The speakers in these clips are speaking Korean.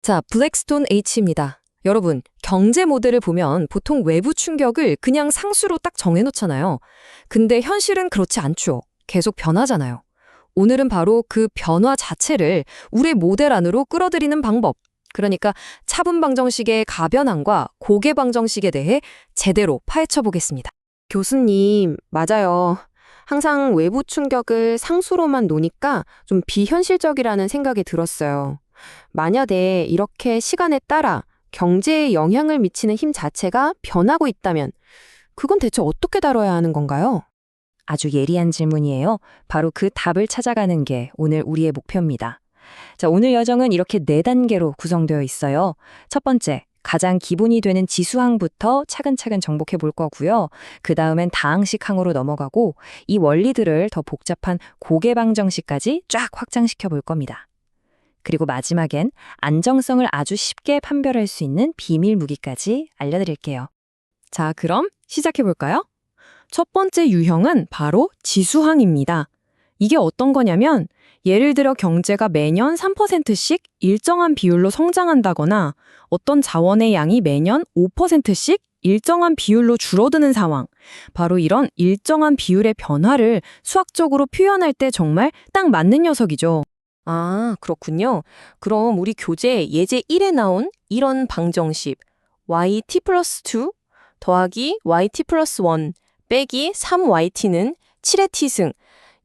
자, 블랙스톤 H입니다. 여러분, 경제 모델을 보면 보통 외부 충격을 그냥 상수로 딱 정해놓잖아요. 근데 현실은 그렇지 않죠. 계속 변하잖아요. 오늘은 바로 그 변화 자체를 우리 모델 안으로 끌어들이는 방법. 그러니까 차분 방정식의 가변함과 고개 방정식에 대해 제대로 파헤쳐 보겠습니다. 교수님, 맞아요. 항상 외부 충격을 상수로만 놓으니까 좀 비현실적이라는 생각이 들었어요. 만약에 이렇게 시간에 따라 경제에 영향을 미치는 힘 자체가 변하고 있다면 그건 대체 어떻게 다뤄야 하는 건가요? 아주 예리한 질문이에요. 바로 그 답을 찾아가는 게 오늘 우리의 목표입니다. 자, 오늘 여정은 이렇게 4단계로 구성되어 있어요. 첫 번째, 가장 기본이 되는 지수항부터 차근차근 정복해 볼 거고요. 그 다음엔 다항식항으로 넘어가고 이 원리들을 더 복잡한 고개방정식까지 쫙 확장시켜 볼 겁니다. 그리고 마지막엔 안정성을 아주 쉽게 판별할 수 있는 비밀 무기까지 알려드릴게요. 자, 그럼 시작해 볼까요? 첫 번째 유형은 바로 지수항입니다. 이게 어떤 거냐면 예를 들어 경제가 매년 3%씩 일정한 비율로 성장한다거나 어떤 자원의 양이 매년 5%씩 일정한 비율로 줄어드는 상황. 바로 이런 일정한 비율의 변화를 수학적으로 표현할 때 정말 딱 맞는 녀석이죠. 아, 그렇군요. 그럼 우리 교재 예제 1에 나온 이런 방정식 yt 플러스 2 더하기 yt 플러스 1 빼기 3yt는 7의 t승.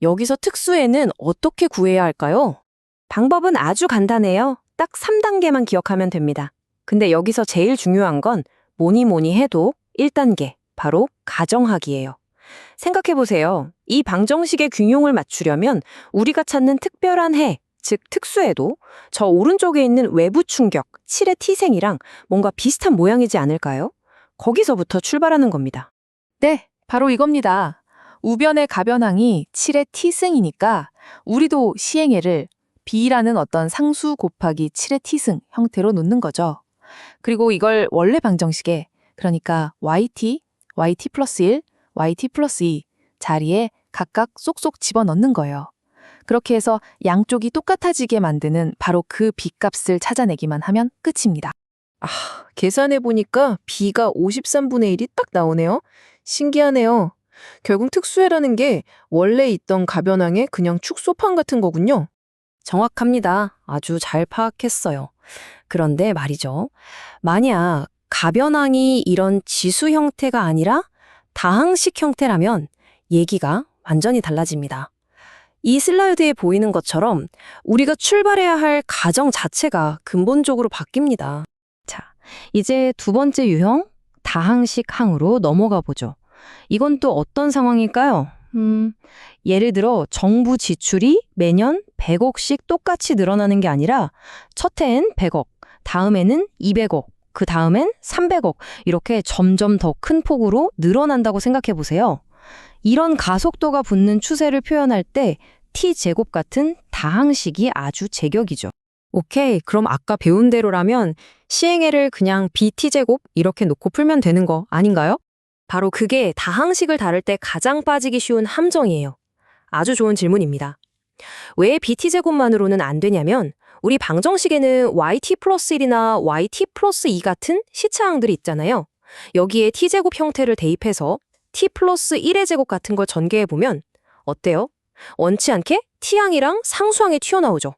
여기서 특수에는 어떻게 구해야 할까요? 방법은 아주 간단해요. 딱 3단계만 기억하면 됩니다. 근데 여기서 제일 중요한 건 뭐니 해도 1단계, 바로 가정하기예요. 생각해보세요. 이 방정식의 균형을 맞추려면 우리가 찾는 특별한 해, 즉 특수에도 저 오른쪽에 있는 외부 충격, 7의 t생이랑 뭔가 비슷한 모양이지 않을까요? 거기서부터 출발하는 겁니다. 네, 바로 이겁니다. 우변의 가변항이 7의 t승이니까 우리도 시행해를 b라는 어떤 상수 곱하기 7의 t승 형태로 놓는 거죠. 그리고 이걸 원래 방정식에 그러니까 yt, yt 플러스 1, yt 플러스 2 자리에 각각 쏙쏙 집어넣는 거예요. 그렇게 해서 양쪽이 똑같아지게 만드는 바로 그 b값을 찾아내기만 하면 끝입니다. 계산해보니까 b가 53분의 1이 딱 나오네요. 신기하네요. 결국 특수해라는 게 원래 있던 가변항의 그냥 축소판 같은 거군요. 정확합니다. 아주 잘 파악했어요. 그런데 말이죠. 만약 가변항이 이런 지수 형태가 아니라 다항식 형태라면 얘기가 완전히 달라집니다. 이 슬라이드에 보이는 것처럼 우리가 출발해야 할 가정 자체가 근본적으로 바뀝니다. 자, 이제 두 번째 유형, 다항식 항으로 넘어가 보죠. 이건 또 어떤 상황일까요? 예를 들어 정부 지출이 매년 100억씩 똑같이 늘어나는 게 아니라 첫 해엔 100억, 다음에는 200억, 그 다음엔 300억 이렇게 점점 더 큰 폭으로 늘어난다고 생각해 보세요. 이런 가속도가 붙는 추세를 표현할 때 t제곱 같은 다항식이 아주 제격이죠. 오케이, 그럼 아까 배운 대로라면 시행해를 그냥 bt제곱 이렇게 놓고 풀면 되는 거 아닌가요? 바로 그게 다항식을 다룰 때 가장 빠지기 쉬운 함정이에요. 아주 좋은 질문입니다. 왜 bt제곱만으로는 안 되냐면 우리 방정식에는 yt 플러스 1이나 yt 플러스 2 같은 시차항들이 있잖아요. 여기에 t제곱 형태를 대입해서 t 플러스 1의 제곱 같은 걸 전개해보면 어때요? 원치 않게 t항이랑 상수항이 튀어나오죠.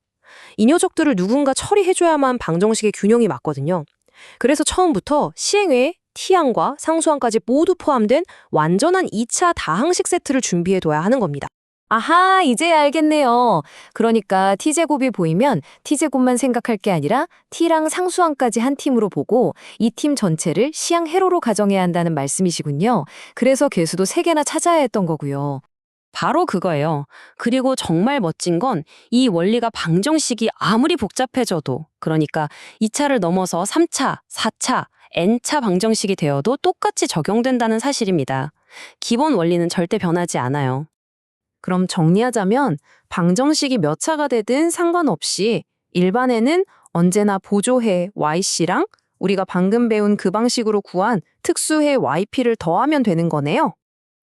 이 녀석들을 누군가 처리해줘야만 방정식의 균형이 맞거든요. 그래서 처음부터 시행회에 t항과 상수항까지 모두 포함된 완전한 2차 다항식 세트를 준비해둬야 하는 겁니다. 아하, 이제 알겠네요. 그러니까 t제곱이 보이면 t제곱만 생각할 게 아니라 t랑 상수항까지 한 팀으로 보고 이 팀 전체를 시항 회로로 가정해야 한다는 말씀이시군요. 그래서 개수도 3개나 찾아야 했던 거고요. 바로 그거예요. 그리고 정말 멋진 건 이 원리가 방정식이 아무리 복잡해져도, 그러니까 2차를 넘어서 3차, 4차, n차 방정식이 되어도 똑같이 적용된다는 사실입니다. 기본 원리는 절대 변하지 않아요. 그럼 정리하자면 방정식이 몇 차가 되든 상관없이 일반에는 언제나 보조해 yc랑 우리가 방금 배운 그 방식으로 구한 특수해 yp를 더하면 되는 거네요.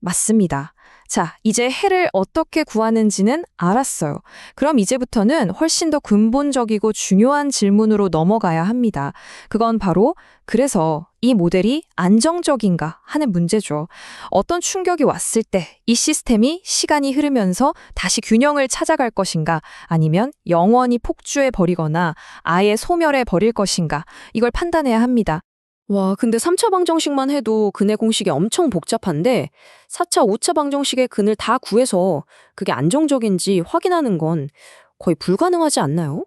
맞습니다. 자, 이제 해를 어떻게 구하는지는 알았어요. 그럼 이제부터는 훨씬 더 근본적이고 중요한 질문으로 넘어가야 합니다. 그건 바로 그래서 이 모델이 안정적인가 하는 문제죠. 어떤 충격이 왔을 때 이 시스템이 시간이 흐르면서 다시 균형을 찾아갈 것인가 아니면 영원히 폭주해 버리거나 아예 소멸해 버릴 것인가 이걸 판단해야 합니다. 와, 근데 3차 방정식만 해도 근의 공식이 엄청 복잡한데 4차, 5차 방정식의 근을 다 구해서 그게 안정적인지 확인하는 건 거의 불가능하지 않나요?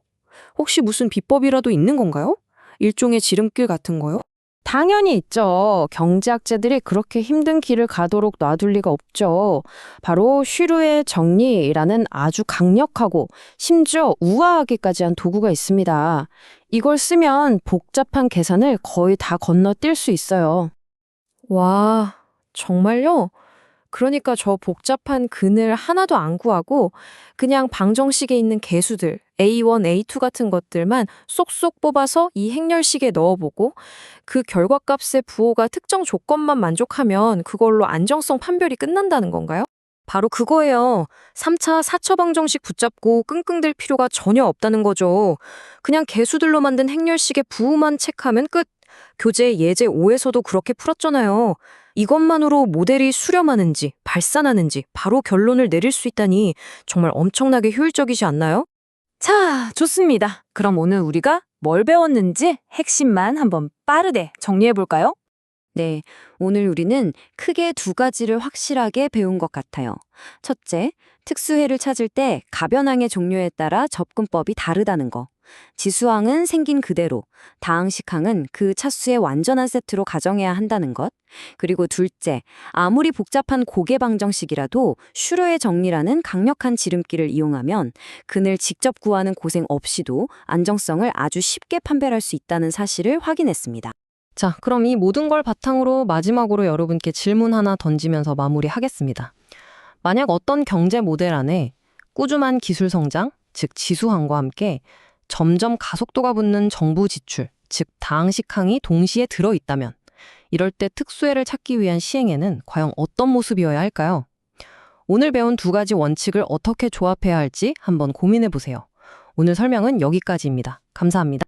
혹시 무슨 비법이라도 있는 건가요? 일종의 지름길 같은 거요? 당연히 있죠. 경제학자들이 그렇게 힘든 길을 가도록 놔둘 리가 없죠. 바로 슈르의 정리라는 아주 강력하고 심지어 우아하기까지 한 도구가 있습니다. 이걸 쓰면 복잡한 계산을 거의 다 건너뛸 수 있어요. 와, 정말요? 그러니까 저 복잡한 근을 하나도 안 구하고 그냥 방정식에 있는 개수들 A1, A2 같은 것들만 쏙쏙 뽑아서 이 행렬식에 넣어보고 그 결과값의 부호가 특정 조건만 만족하면 그걸로 안정성 판별이 끝난다는 건가요? 바로 그거예요. 3차, 4차 방정식 붙잡고 끙끙댈 필요가 전혀 없다는 거죠. 그냥 개수들로 만든 행렬식의 부호만 체크하면 끝. 교재 예제 5에서도 그렇게 풀었잖아요. 이것만으로 모델이 수렴하는지 발산하는지 바로 결론을 내릴 수 있다니 정말 엄청나게 효율적이지 않나요? 자, 좋습니다. 그럼 오늘 우리가 뭘 배웠는지 핵심만 한번 빠르게 정리해 볼까요? 네, 오늘 우리는 크게 두 가지를 확실하게 배운 것 같아요. 첫째, 특수해를 찾을 때 가변항의 종류에 따라 접근법이 다르다는 거. 지수항은 생긴 그대로, 다항식항은 그 차수의 완전한 세트로 가정해야 한다는 것. 그리고 둘째, 아무리 복잡한 고개 방정식이라도 슈러의 정리라는 강력한 지름길을 이용하면 근을 직접 구하는 고생 없이도 안정성을 아주 쉽게 판별할 수 있다는 사실을 확인했습니다. 자, 그럼 이 모든 걸 바탕으로 마지막으로 여러분께 질문 하나 던지면서 마무리하겠습니다. 만약 어떤 경제 모델 안에 꾸준한 기술 성장, 즉 지수항과 함께 점점 가속도가 붙는 정부 지출, 즉 다항식항이 동시에 들어있다면 이럴 때 특수해를 찾기 위한 시행에는 과연 어떤 모습이어야 할까요? 오늘 배운 두 가지 원칙을 어떻게 조합해야 할지 한번 고민해 보세요. 오늘 설명은 여기까지입니다. 감사합니다.